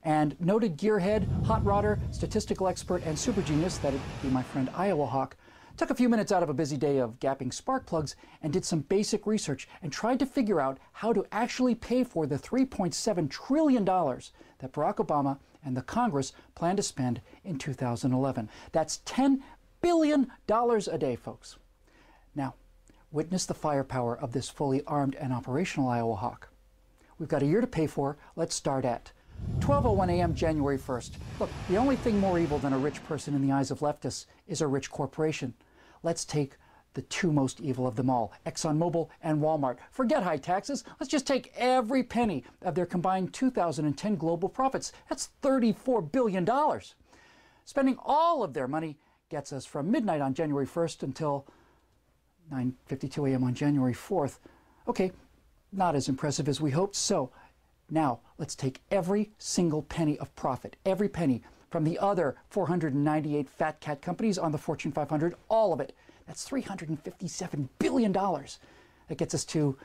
And noted gearhead, hot rodder, statistical expert, and super genius, that'd be my friend Iowa Hawk, took a few minutes out of a busy day of gapping spark plugs and did some basic research and tried to figure out how to actually pay for the $3.7 trillion that Barack Obama and the Congress plan to spend in 2011. That's $10 billion a day, folks. Now, witness the firepower of this fully armed and operational Iowa Hawk. We've got a year to pay for. Let's start at 12:01 a.m. January 1st. Look, the only thing more evil than a rich person in the eyes of leftists is a rich corporation. Let's take the two most evil of them all, ExxonMobil and Walmart. Forget high taxes. Let's just take every penny of their combined 2010 global profits. That's $34 billion. Spending all of their money gets us from midnight on January 1st until 9:52 a.m. on January 4th. Okay, not as impressive as we hoped. So now let's take every single penny of profit, every penny from the other 498 fat cat companies on the Fortune 500, all of it. That's $357 billion. That gets us to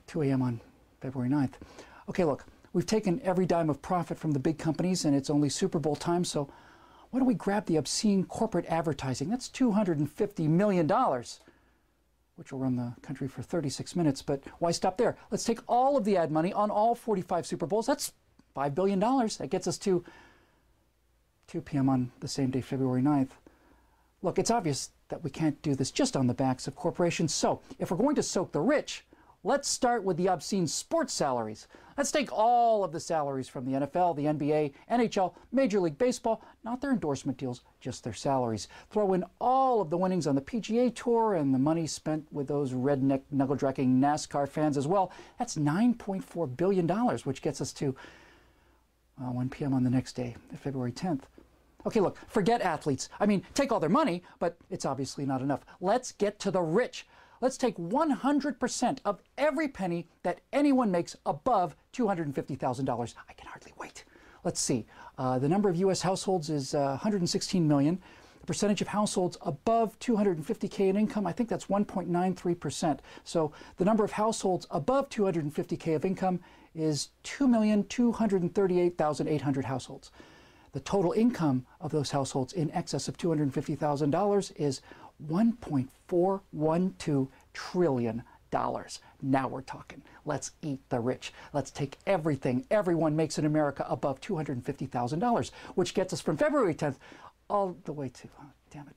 2 a.m. on February 9th. Okay, look, we've taken every dime of profit from the big companies, and it's only Super Bowl time, so why don't we grab the obscene corporate advertising? That's $250 million, which will run the country for 36 minutes. But why stop there? Let's take all of the ad money on all 45 Super Bowls. That's $5 billion. That gets us to 2 p.m. on the same day, February 9th. Look, it's obvious that we can't do this just on the backs of corporations. So if we're going to soak the rich, let's start with the obscene sports salaries. Let's take all of the salaries from the NFL, the NBA, NHL, Major League Baseball, not their endorsement deals, just their salaries. Throw in all of the winnings on the PGA Tour and the money spent with those redneck, knuckle-dragging NASCAR fans as well. That's $9.4 billion, which gets us to 1 p.m. on the next day, February 10th. Okay, look, forget athletes. I mean, take all their money, but it's obviously not enough. Let's get to the rich. Let's take 100% of every penny that anyone makes above $250,000. I can hardly wait. Let's see. The number of U.S. households is 116 million. The percentage of households above 250K in income, I think that's 1.93%. So the number of households above 250K of income is 2,238,800 households. The total income of those households in excess of $250,000 is $1.412 trillion. Now we're talking. Let's eat the rich. Let's take everything everyone makes in America above $250,000, which gets us from February 10th all the way to, oh, damn it,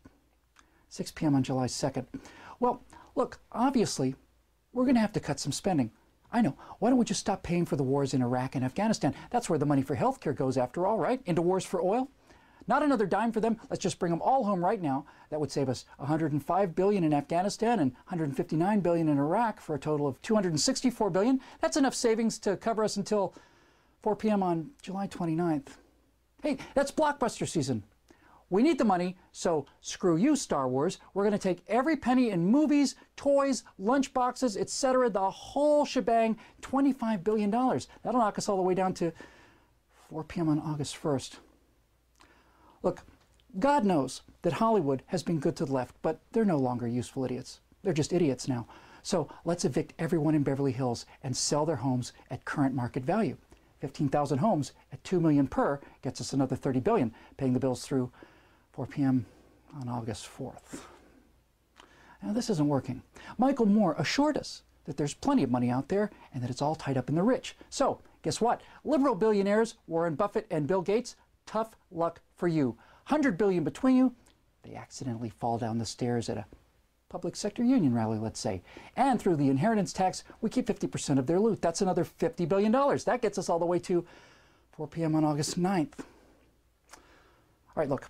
6 p.m. on July 2nd. Well, look, obviously, we're going to have to cut some spending. I know. Why don't we just stop paying for the wars in Iraq and Afghanistan? That's where the money for healthcare goes after all, right? Into wars for oil? Not another dime for them. Let's just bring them all home right now. That would save us $105 billion in Afghanistan and $159 billion in Iraq for a total of $264 billion. That's enough savings to cover us until 4 p.m. on July 29th. Hey, that's blockbuster season. We need the money, so screw you, Star Wars. We're going to take every penny in movies, toys, lunchboxes, etc., the whole shebang, $25 billion. That'll knock us all the way down to 4 p.m. on August 1st. Look, God knows that Hollywood has been good to the left, but they're no longer useful idiots. They're just idiots now. So let's evict everyone in Beverly Hills and sell their homes at current market value. 15,000 homes at $2 million per gets us another $30 billion, paying the bills through 4 p.m. on August 4th. Now, this isn't working. Michael Moore assured us that there's plenty of money out there and that it's all tied up in the rich. So, guess what? Liberal billionaires, Warren Buffett and Bill Gates, tough luck for you. $100 billion between you, they accidentally fall down the stairs at a public sector union rally, let's say. And through the inheritance tax, we keep 50% of their loot. That's another $50 billion. That gets us all the way to 4 p.m. on August 9th. All right, look.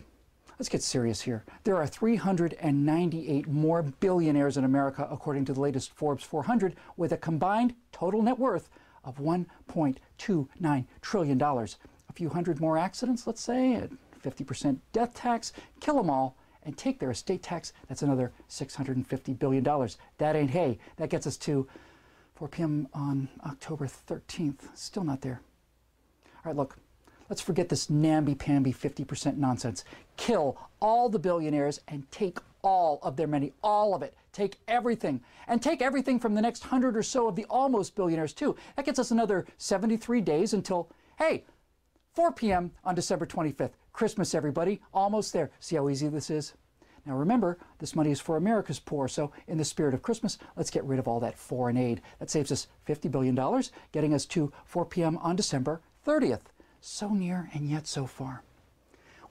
Let's get serious here. There are 398 more billionaires in America, according to the latest Forbes 400, with a combined total net worth of $1.29 trillion. A few hundred more accidents, let's say, at 50% death tax, kill them all, and take their estate tax. That's another $650 billion. That ain't hay. That gets us to 4 p.m. on October 13th. Still not there. All right, look. Let's forget this namby-pamby 50% nonsense. Kill all the billionaires and take all of their money, all of it. Take everything. And take everything from the next 100 or so of the almost billionaires, too. That gets us another 73 days until, hey, 4 p.m. on December 25th. Christmas, everybody. Almost there. See how easy this is? Now remember, this money is for America's poor, so in the spirit of Christmas, let's get rid of all that foreign aid. That saves us $50 billion, getting us to 4 p.m. on December 30th. So near and yet so far.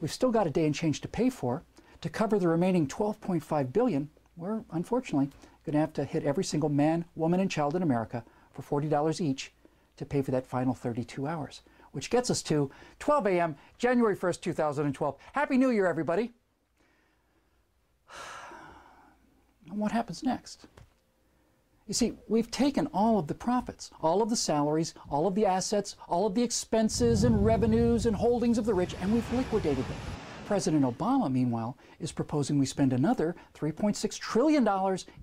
We've still got a day and change to pay for. To cover the remaining $12.5 billion, we're unfortunately going to have to hit every single man, woman, and child in America for $40 each to pay for that final 32 hours, which gets us to 12 a.m., January 1st, 2012. Happy New Year, everybody. And what happens next? You see, we've taken all of the profits, all of the salaries, all of the assets, all of the expenses and revenues and holdings of the rich, and we've liquidated them. President Obama, meanwhile, is proposing we spend another $3.6 trillion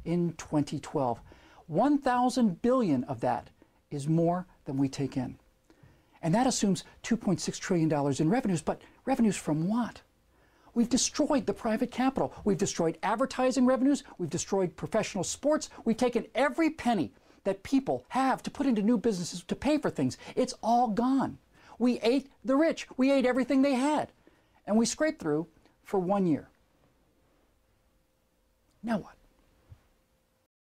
in 2012. 1,000 billion of that is more than we take in. And that assumes $2.6 trillion in revenues, but revenues from what? We've destroyed the private capital. We've destroyed advertising revenues. We've destroyed professional sports. We've taken every penny that people have to put into new businesses to pay for things. It's all gone. We ate the rich. We ate everything they had. And we scraped through for 1 year. Now what?